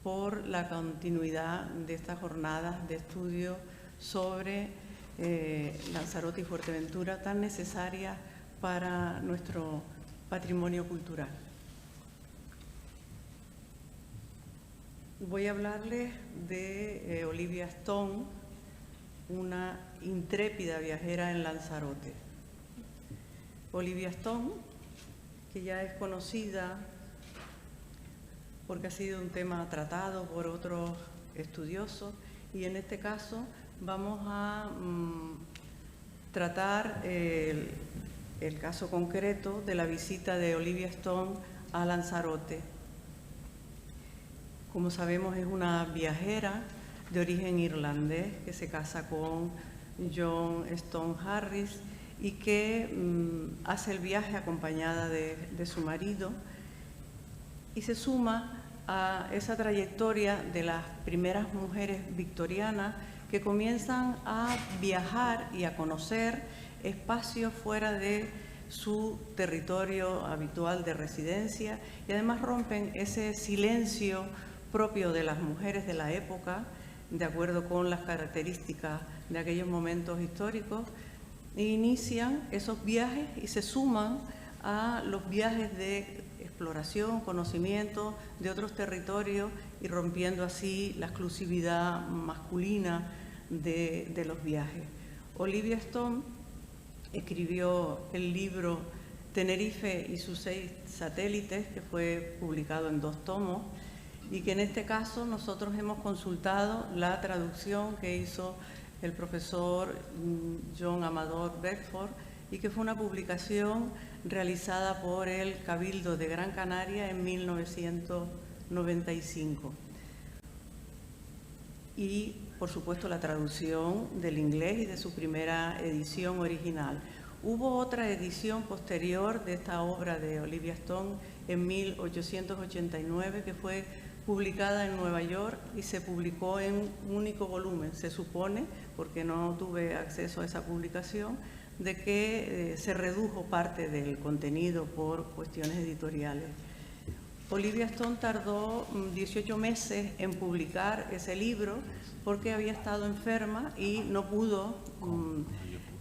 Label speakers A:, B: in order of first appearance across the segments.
A: por la continuidad de estas jornadas de estudio sobre Lanzarote y Fuerteventura, tan necesarias para nuestro patrimonio cultural. Voy a hablarles de Olivia Stone, una intrépida viajera en Lanzarote. Olivia Stone, que ya es conocida porque ha sido un tema tratado por otros estudiosos, y en este caso vamos a tratar el caso concreto de la visita de Olivia Stone a Lanzarote. Como sabemos, es una viajera de origen irlandés que se casa con John Stone Harris y que hace el viaje acompañada de su marido y se suma a esa trayectoria de las primeras mujeres victorianas que comienzan a viajar y a conocer espacios fuera de su territorio habitual de residencia, y además rompen ese silencio propio de las mujeres de la época, de acuerdo con las características de aquellos momentos históricos, e inician esos viajes y se suman a los viajes de exploración, conocimiento de otros territorios, y rompiendo así la exclusividad masculina de los viajes. Olivia Stone escribió el libro Tenerife y sus 6 satélites, que fue publicado en 2 tomos, y que en este caso nosotros hemos consultado la traducción que hizo el profesor John Amador Beckford, y que fue una publicación realizada por el Cabildo de Gran Canaria en 1995. Y, por supuesto, la traducción del inglés y de su primera edición original. Hubo otra edición posterior de esta obra de Olivia Stone en 1889, que fue publicada en Nueva York y se publicó en un único volumen, se supone, porque no tuve acceso a esa publicación, de que se redujo parte del contenido por cuestiones editoriales. Olivia Stone tardó 18 meses en publicar ese libro porque había estado enferma y no pudo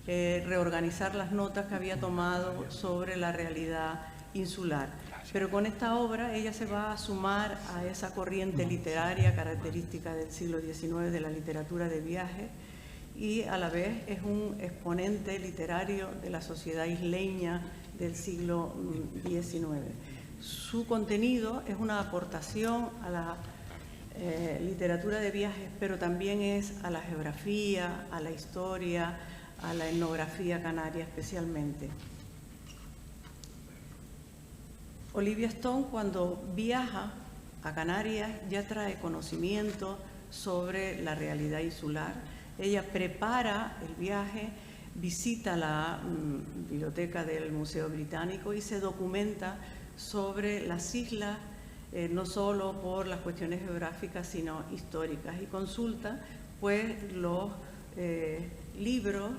A: reorganizar las notas que había tomado sobre la realidad insular. Pero con esta obra ella se va a sumar a esa corriente literaria característica del siglo XIX de la literatura de viaje, y a la vez es un exponente literario de la sociedad isleña del siglo XIX. Su contenido es una aportación a la literatura de viajes, pero también es a la geografía, a la historia, a la etnografía canaria especialmente. Olivia Stone, cuando viaja a Canarias, ya trae conocimiento sobre la realidad insular. Ella prepara el viaje, visita la biblioteca del Museo Británico y se documenta sobre las islas, no solo por las cuestiones geográficas, sino históricas, y consulta pues los libros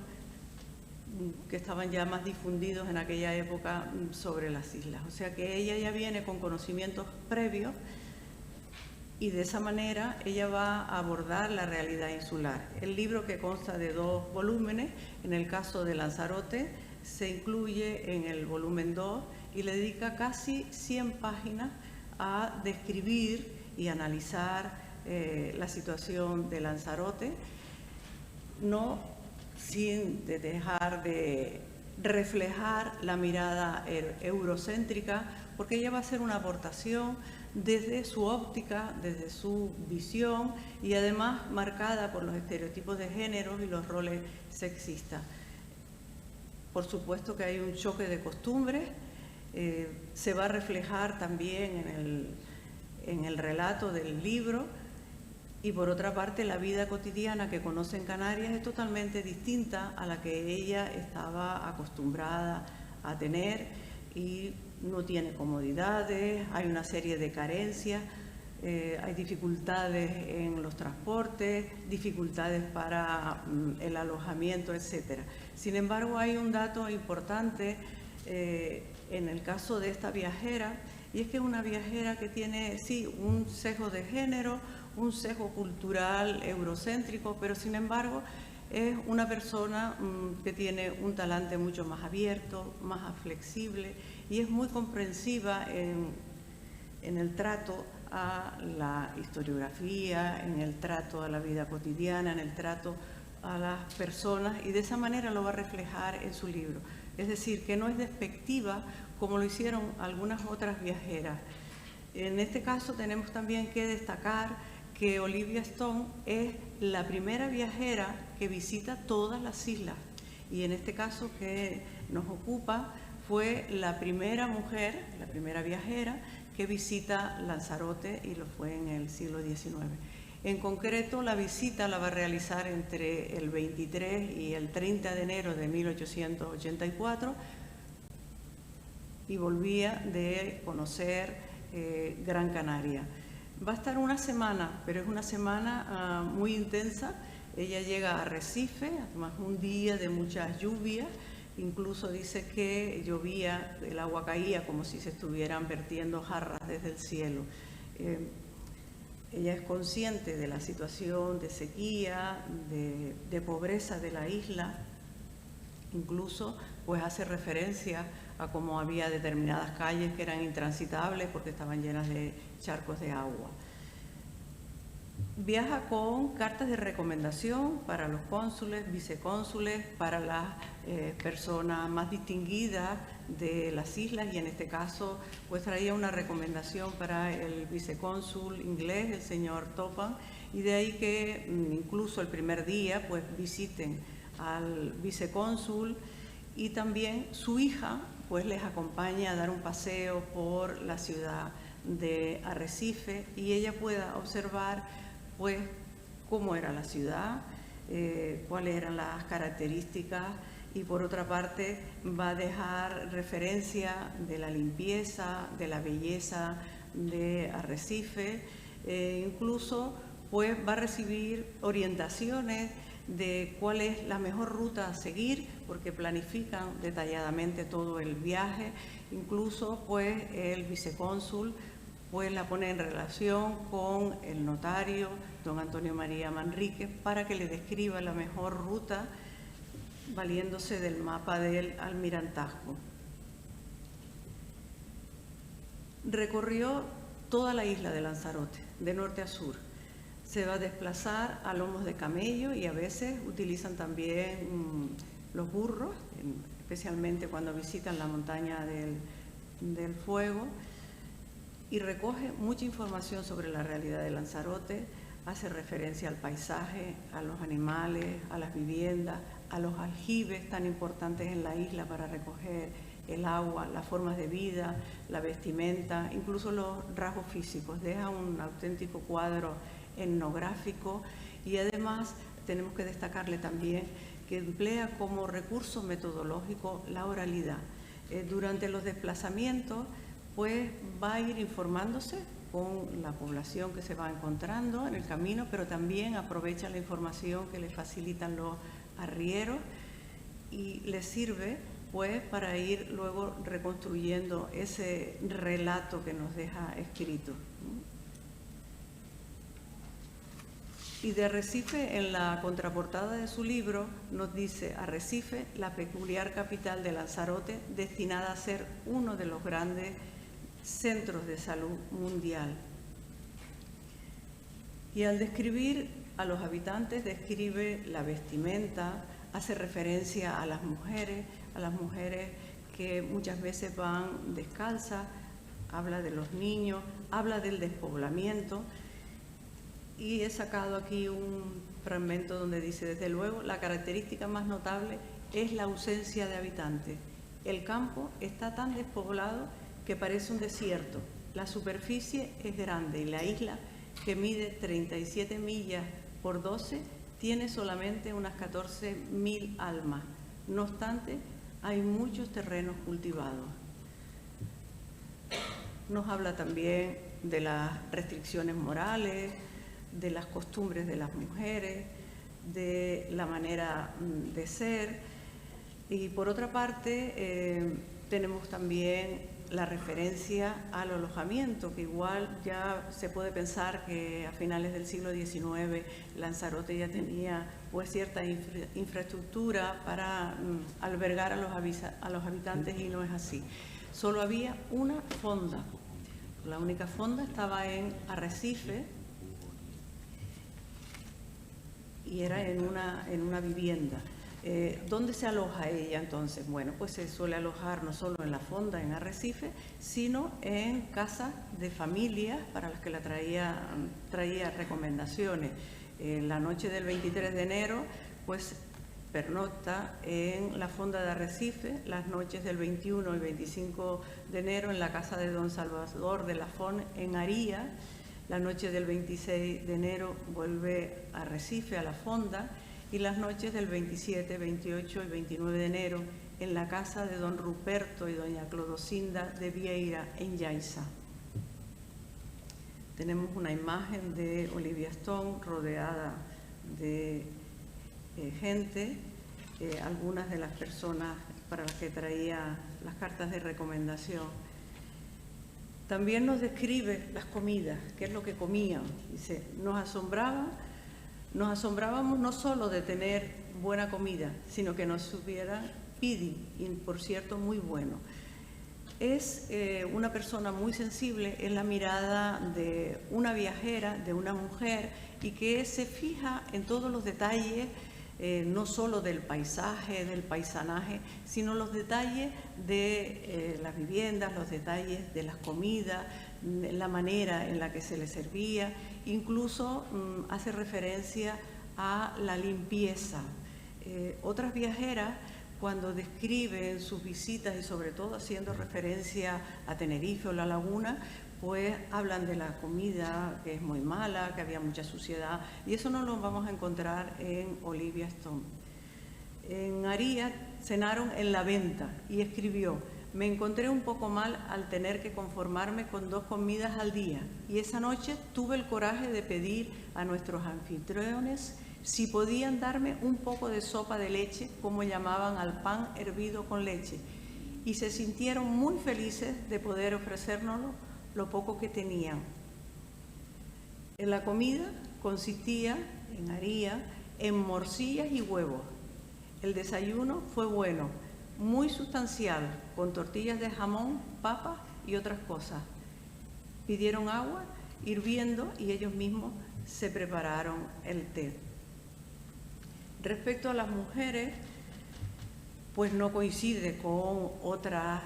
A: que estaban ya más difundidos en aquella época sobre las islas. O sea que ella ya viene con conocimientos previos, y de esa manera ella va a abordar la realidad insular. El libro, que consta de 2 volúmenes, en el caso de Lanzarote se incluye en el volumen 2 y le dedica casi 100 páginas a describir y analizar la situación de Lanzarote, no sin dejar de reflejar la mirada eurocéntrica, porque ella va a hacer una aportación desde su óptica, desde su visión, y además marcada por los estereotipos de género y los roles sexistas. Por supuesto que hay un choque de costumbres, se va a reflejar también en el relato del libro, y por otra parte la vida cotidiana que conoce en Canarias es totalmente distinta a la que ella estaba acostumbrada a tener, y no tiene comodidades, hay una serie de carencias, hay dificultades en los transportes, dificultades para el alojamiento, etc. Sin embargo, hay un dato importante en el caso de esta viajera, y es que es una viajera que tiene, sí, un sesgo de género, un sesgo cultural eurocéntrico, pero sin embargo es una persona que tiene un talante mucho más abierto, más flexible y es muy comprensiva en el trato a la historiografía, en el trato a la vida cotidiana, en el trato a las personas, y de esa manera lo va a reflejar en su libro. Es decir, que no es despectiva como lo hicieron algunas otras viajeras. En este caso tenemos también que destacar que Olivia Stone es la primera viajera que visita todas las islas, y en este caso que nos ocupa fue la primera mujer, la primera viajera que visita Lanzarote, y lo fue en el siglo XIX. En concreto, la visita la va a realizar entre el 23 y el 30 de enero de 1884 y volvía de conocer Gran Canaria. Va a estar una semana, pero es una semana muy intensa. Ella llega a Arrecife, además un día de muchas lluvias, incluso dice que llovía, el agua caía como si se estuvieran vertiendo jarras desde el cielo. Ella es consciente de la situación de sequía, de pobreza de la isla, incluso pues hace referencia a cómo había determinadas calles que eran intransitables porque estaban llenas de charcos de agua. Viaja con cartas de recomendación para los cónsules, vicecónsules, para las personas más distinguidas de las islas, y en este caso pues traía una recomendación para el vicecónsul inglés, el señor Topham, y de ahí que incluso el primer día pues visiten al vicecónsul, y también su hija pues les acompaña a dar un paseo por la ciudad de Arrecife, y ella pueda observar pues cómo era la ciudad, cuáles eran las características, y por otra parte va a dejar referencia de la limpieza, de la belleza de Arrecife, incluso pues va a recibir orientaciones de cuál es la mejor ruta a seguir, porque planifican detalladamente todo el viaje. Incluso pues el vicecónsul pues la pone en relación con el notario, don Antonio María Manríquez, para que le describa la mejor ruta valiéndose del mapa del almirantazgo. Recorrió toda la isla de Lanzarote, de norte a sur. Se va a desplazar a lomos de camello, y a veces utilizan también los burros, especialmente cuando visitan la montaña del Fuego, y recoge mucha información sobre la realidad de Lanzarote. Hace referencia al paisaje, a los animales, a las viviendas, a los aljibes tan importantes en la isla para recoger el agua, las formas de vida, la vestimenta, incluso los rasgos físicos. Deja un auténtico cuadro etnográfico, y además tenemos que destacarle también que emplea como recurso metodológico la oralidad. Durante los desplazamientos pues va a ir informándose con la población que se va encontrando en el camino, pero también aprovecha la información que le facilitan los arrieros, y le sirve pues para ir luego reconstruyendo ese relato que nos deja escrito. Y de Arrecife, en la contraportada de su libro, nos dice: Arrecife, la peculiar capital de Lanzarote, destinada a ser uno de los grandes centros de salud mundial. Y al describir a los habitantes, describe la vestimenta, hace referencia a las mujeres que muchas veces van descalzas, habla de los niños, habla del despoblamiento. Y he sacado aquí un fragmento donde dice: desde luego, la característica más notable es la ausencia de habitantes. El campo está tan despoblado que parece un desierto. La superficie es grande y la isla, que mide 37 millas por 12, tiene solamente unas 14.000 almas. No obstante, hay muchos terrenos cultivados. Nos habla también de las restricciones morales, de las costumbres de las mujeres, de la manera de ser. Y por otra parte, tenemos también la referencia al alojamiento, que igual ya se puede pensar que a finales del siglo XIX Lanzarote ya tenía pues cierta infraestructura para albergar a los habitantes, y no es así. Solo había una fonda. La única fonda estaba en Arrecife y era en una vivienda. ¿Dónde se aloja ella entonces? Bueno, pues se suele alojar no solo en la fonda en Arrecife, sino en casas de familias para las que la traía recomendaciones. La noche del 23 de enero, pues pernocta en la fonda de Arrecife, las noches del 21 y 25 de enero en la casa de don Salvador de Lafón en Aría, la noche del 26 de enero vuelve a Arrecife, a la fonda, y las noches del 27, 28 y 29 de enero en la casa de don Ruperto y doña Clodocinda de Vieira en Yaiza. Tenemos una imagen de Olivia Stone rodeada de gente, algunas de las personas para las que traía las cartas de recomendación. También nos describe las comidas, qué es lo que comían. Dice, nos asombrábamos no solo de tener buena comida, sino que nos supiera pidi, y por cierto muy bueno. Es una persona muy sensible en la mirada de una viajera, de una mujer, y que se fija en todos los detalles, no solo del paisaje, del paisanaje, sino los detalles de las viviendas, los detalles de las comidas, la manera en la que se les servía, incluso hace referencia a la limpieza. Otras viajeras, cuando describen sus visitas y sobre todo haciendo referencia a Tenerife o La Laguna, pues hablan de la comida que es muy mala, que había mucha suciedad, y eso no lo vamos a encontrar en Olivia Stone. En Aría cenaron en la venta y escribió: me encontré un poco mal al tener que conformarme con 2 comidas al día, y esa noche tuve el coraje de pedir a nuestros anfitriones si podían darme un poco de sopa de leche, como llamaban al pan hervido con leche, y se sintieron muy felices de poder ofrecérnoslo lo poco que tenían. En la comida consistía, en Aría, en morcillas y huevos. El desayuno fue bueno, muy sustancial, con tortillas de jamón, papas y otras cosas. Pidieron agua hirviendo y ellos mismos se prepararon el té. Respecto a las mujeres, pues no coincide con otras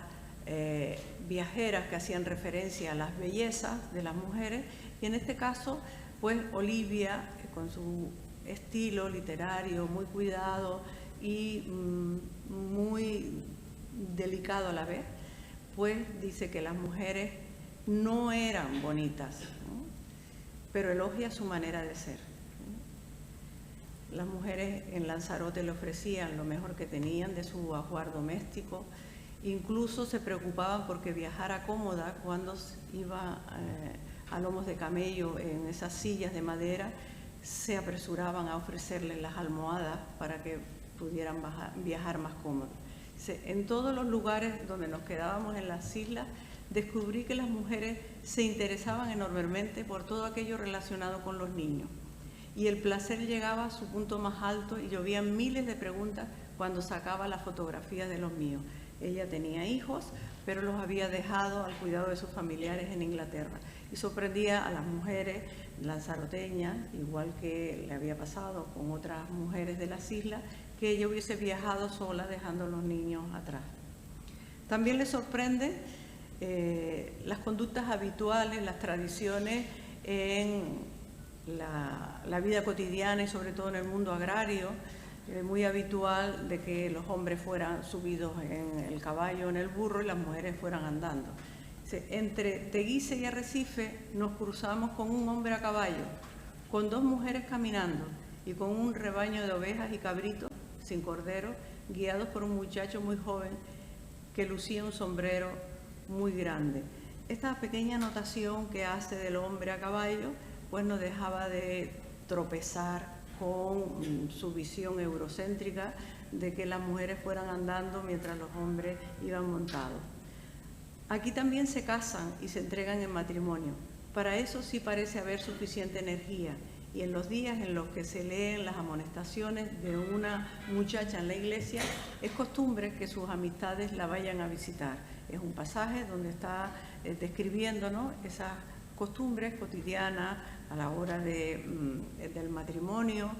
A: viajeras que hacían referencia a las bellezas de las mujeres, y en este caso, pues Olivia, con su estilo literario muy cuidado y muy delicado a la vez, pues dice que las mujeres no eran bonitas, ¿no? Pero elogia su manera de ser. Las mujeres en Lanzarote le ofrecían lo mejor que tenían de su ajuar doméstico, incluso se preocupaban porque viajara cómoda cuando iba a lomos de camello en esas sillas de madera, se apresuraban a ofrecerles las almohadas para que pudieran viajar más cómodos. En todos los lugares donde nos quedábamos en las islas, descubrí que las mujeres se interesaban enormemente por todo aquello relacionado con los niños. Y el placer llegaba a su punto más alto y llovían miles de preguntas cuando sacaba las fotografías de los míos. Ella tenía hijos, pero los había dejado al cuidado de sus familiares en Inglaterra. Y sorprendía a las mujeres lanzaroteñas, igual que le había pasado con otras mujeres de las islas, que ella hubiese viajado sola dejando a los niños atrás. También le sorprende las conductas habituales, las tradiciones en la vida cotidiana y sobre todo en el mundo agrario, muy habitual de que los hombres fueran subidos en el caballo o en el burro y las mujeres fueran andando. Entre Teguise y Arrecife nos cruzamos con un hombre a caballo, con 2 mujeres caminando y con un rebaño de ovejas y cabritos sin cordero, guiados por un muchacho muy joven que lucía un sombrero muy grande. Esta pequeña anotación que hace del hombre a caballo pues no dejaba de tropezar con su visión eurocéntrica de que las mujeres fueran andando mientras los hombres iban montados. Aquí también se casan y se entregan en matrimonio. Para eso sí parece haber suficiente energía, y en los días en los que se leen las amonestaciones de una muchacha en la iglesia, es costumbre que sus amistades la vayan a visitar. Es un pasaje donde está describiendo, ¿no?, esas costumbres cotidianas a la hora del matrimonio.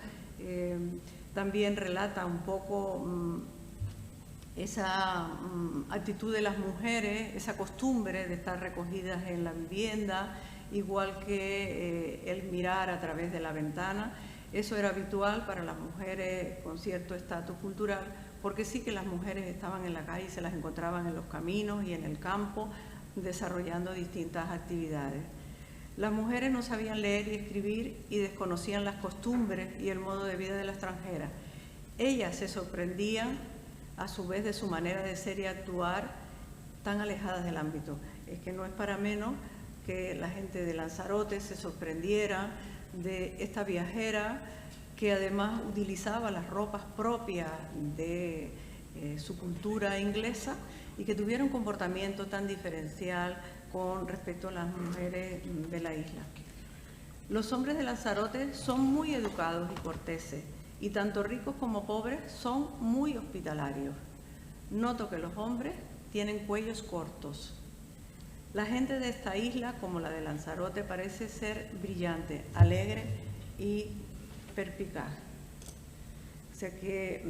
A: También relata un poco esa actitud de las mujeres, esa costumbre de estar recogidas en la vivienda, igual que el mirar a través de la ventana. Eso era habitual para las mujeres con cierto estatus cultural, porque sí que las mujeres estaban en la calle y se las encontraban en los caminos y en el campo desarrollando distintas actividades. Las mujeres no sabían leer y escribir y desconocían las costumbres y el modo de vida de la extranjera. Ellas se sorprendían a su vez de su manera de ser y actuar tan alejadas del ámbito. Es que no es para menos que la gente de Lanzarote se sorprendiera de esta viajera que además utilizaba las ropas propias de su cultura inglesa y que tuviera un comportamiento tan diferencial con respecto a las mujeres de la isla. Los hombres de Lanzarote son muy educados y corteses, y tanto ricos como pobres son muy hospitalarios. Noto que los hombres tienen cuellos cortos. La gente de esta isla, como la de Lanzarote, parece ser brillante, alegre y perspicaz. O sea que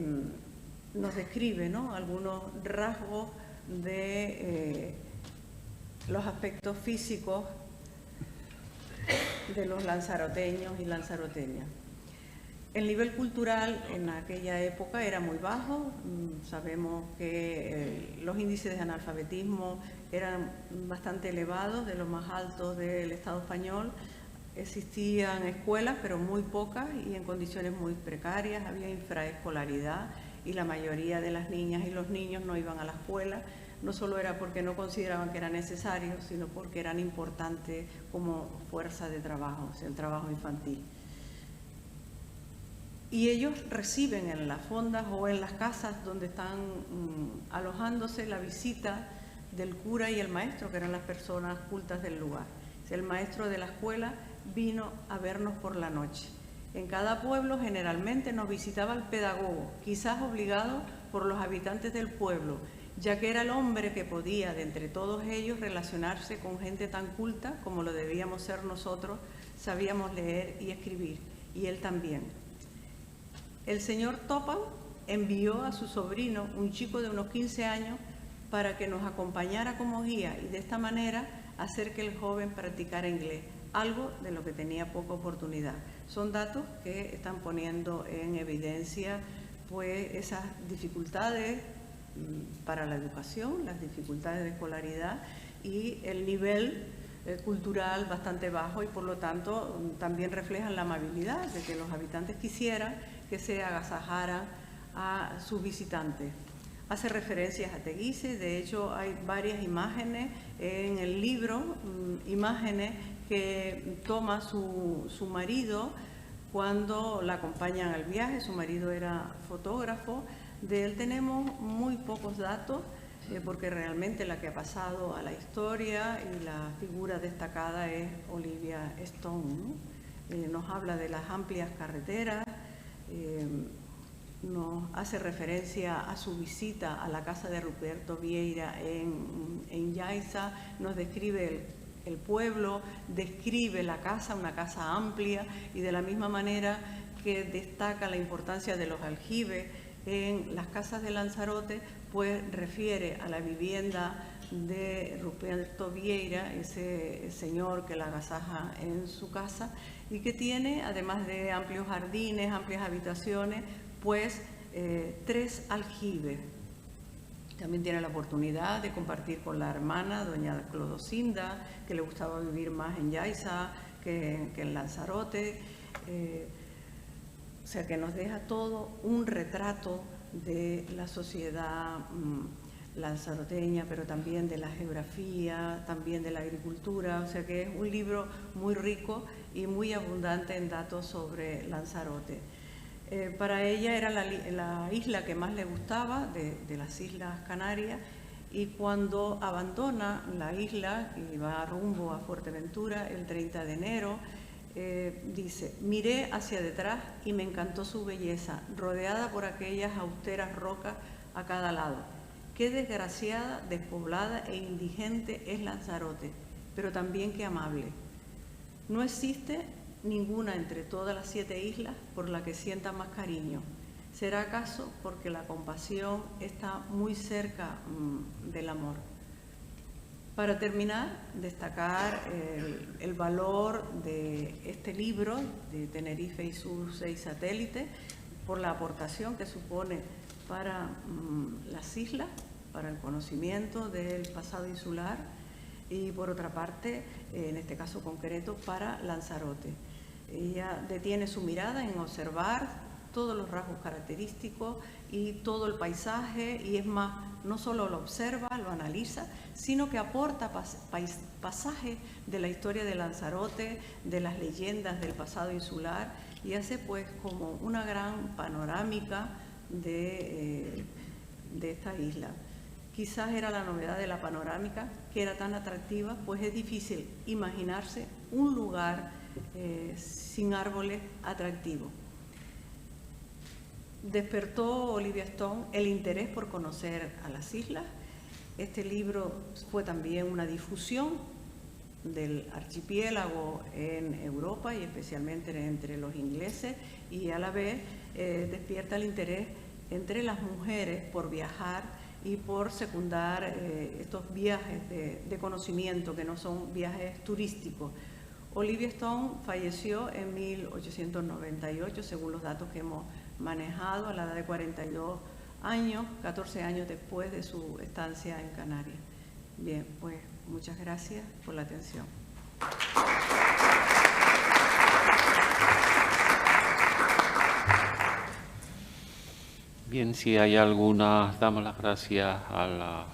A: nos describe, ¿no?, algunos rasgos de los aspectos físicos de los lanzaroteños y lanzaroteñas. El nivel cultural en aquella época era muy bajo. Sabemos que los índices de analfabetismo eran bastante elevados, de los más altos del Estado español. Existían escuelas, pero muy pocas y en condiciones muy precarias. Había infraescolaridad y la mayoría de las niñas y los niños no iban a la escuela. No solo era porque no consideraban que era necesario, sino porque eran importantes como fuerza de trabajo, o sea, el trabajo infantil. Y ellos reciben en las fondas o en las casas donde están alojándose la visita del cura y el maestro, que eran las personas cultas del lugar. El maestro de la escuela vino a vernos por la noche. En cada pueblo generalmente nos visitaba el pedagogo, quizás obligado por los habitantes del pueblo, ya que era el hombre que podía, de entre todos ellos, relacionarse con gente tan culta como lo debíamos ser nosotros. Sabíamos leer y escribir, y él también. El señor Topan envió a su sobrino, un chico de unos 15 años, para que nos acompañara como guía y de esta manera hacer que el joven practicara inglés, algo de lo que tenía poca oportunidad. Son datos que están poniendo en evidencia pues esas dificultades para la educación, las dificultades de escolaridad y el nivel cultural bastante bajo, y por lo tanto también reflejan la amabilidad de que los habitantes quisieran que se agasajaran a sus visitantes. Hace referencias a Teguise, de hecho hay varias imágenes en el libro, imágenes que toma su marido cuando la acompañan al viaje. Su marido era fotógrafo. De él tenemos muy pocos datos, porque realmente la que ha pasado a la historia y la figura destacada es Olivia Stone, ¿no? Nos habla de las amplias carreteras, nos hace referencia a su visita a la casa de Ruperto Vieira en Yaiza, nos describe el pueblo, describe la casa, una casa amplia, y de la misma manera que destaca la importancia de los aljibes en las casas de Lanzarote, pues refiere a la vivienda de Ruperto Vieira, ese señor que la agasaja en su casa y que tiene, además de amplios jardines, amplias habitaciones, pues 3 aljibes. También tiene la oportunidad de compartir con la hermana, doña Clodocinda, que le gustaba vivir más en Yaiza que en Lanzarote. O sea que nos deja todo un retrato de la sociedad lanzaroteña, pero también de la geografía, también de la agricultura. O sea que es un libro muy rico y muy abundante en datos sobre Lanzarote. Para ella era la isla que más le gustaba de las Islas Canarias, y cuando abandona la isla y va rumbo a Fuerteventura el 30 de enero, dice: miré hacia detrás y me encantó su belleza, rodeada por aquellas austeras rocas a cada lado. Qué desgraciada, despoblada e indigente es Lanzarote, pero también qué amable. No existe ninguna entre todas las 7 islas por la que sienta más cariño. ¿Será acaso porque la compasión está muy cerca del amor? Para terminar, destacar el valor de este libro, de Tenerife y sus 6 satélites, por la aportación que supone para las islas, para el conocimiento del pasado insular, y por otra parte, en este caso concreto, para Lanzarote. Ella detiene su mirada en observar todos los rasgos característicos y todo el paisaje, y es más, no solo lo observa, lo analiza, sino que aporta pasajes de la historia de Lanzarote, de las leyendas del pasado insular, y hace pues como una gran panorámica de esta isla. Quizás era la novedad de la panorámica, que era tan atractiva, pues es difícil imaginarse un lugar sin árboles atractivo. Despertó Olivia Stone el interés por conocer a las islas. Este libro fue también una difusión del archipiélago en Europa y especialmente entre los ingleses, y a la vez despierta el interés entre las mujeres por viajar y por secundar estos viajes de conocimiento que no son viajes turísticos. Olivia Stone falleció en 1898, según los datos que hemos manejado, a la edad de 42 años, 14 años después de su estancia en Canarias. Bien, pues muchas gracias por la atención.
B: Bien, si hay alguna, damos las gracias a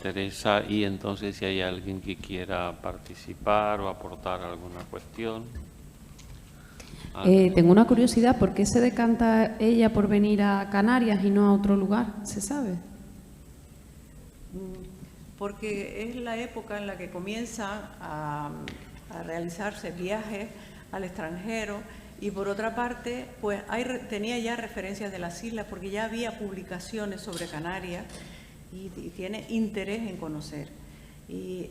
B: Teresa, y entonces si hay alguien que quiera participar o aportar alguna cuestión.
C: Tengo una curiosidad, ¿por qué se decanta ella por venir a Canarias y no a otro lugar? ¿Se sabe?
A: Porque es la época en la que comienzan a realizarse viajes al extranjero, y por otra parte, pues tenía ya referencias de las islas, porque ya había publicaciones sobre Canarias y tiene interés en conocer. Y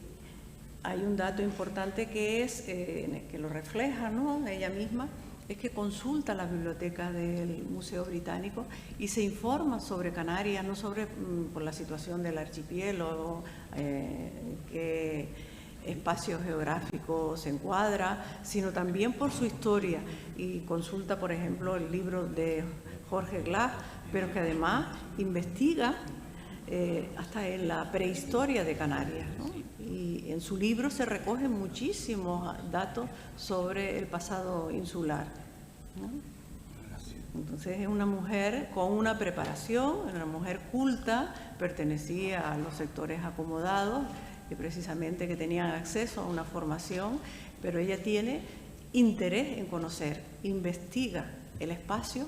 A: hay un dato importante que es, que lo refleja, ¿no?, ella misma, es que consulta la biblioteca del Museo Británico y se informa sobre Canarias, no sobre por la situación del archipiélago, qué espacio geográfico se encuadra, sino también por su historia, y consulta, por ejemplo, el libro de Jorge Glass, pero que además investiga hasta en la prehistoria de Canarias, ¿no? Y en su libro se recogen muchísimos datos sobre el pasado insular, ¿no? Entonces es una mujer con una preparación, una mujer culta, pertenecía a los sectores acomodados, que precisamente que tenían acceso a una formación, pero ella tiene interés en conocer, investiga el espacio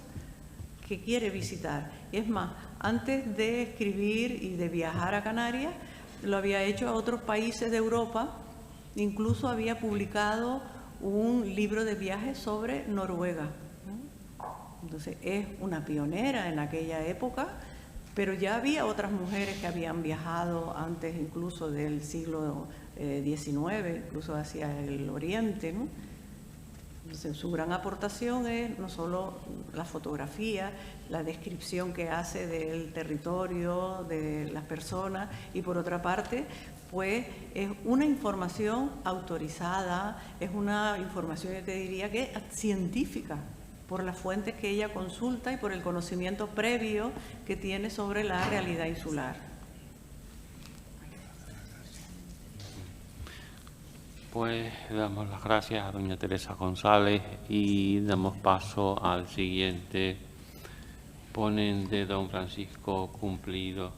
A: que quiere visitar. Es más, antes de escribir y de viajar a Canarias, lo había hecho a otros países de Europa, incluso había publicado un libro de viajes sobre Noruega, ¿no? Entonces es una pionera en aquella época, pero ya había otras mujeres que habían viajado antes incluso del siglo XIX, incluso hacia el oriente, ¿no? Entonces, su gran aportación es no solo la fotografía, la descripción que hace del territorio, de las personas, y por otra parte, pues es una información autorizada, es una información, yo te diría que científica, por las fuentes que ella consulta y por el conocimiento previo que tiene sobre la realidad insular.
B: Pues damos las gracias a doña Teresa González y damos paso al siguiente ponente, don Francisco Cumplido.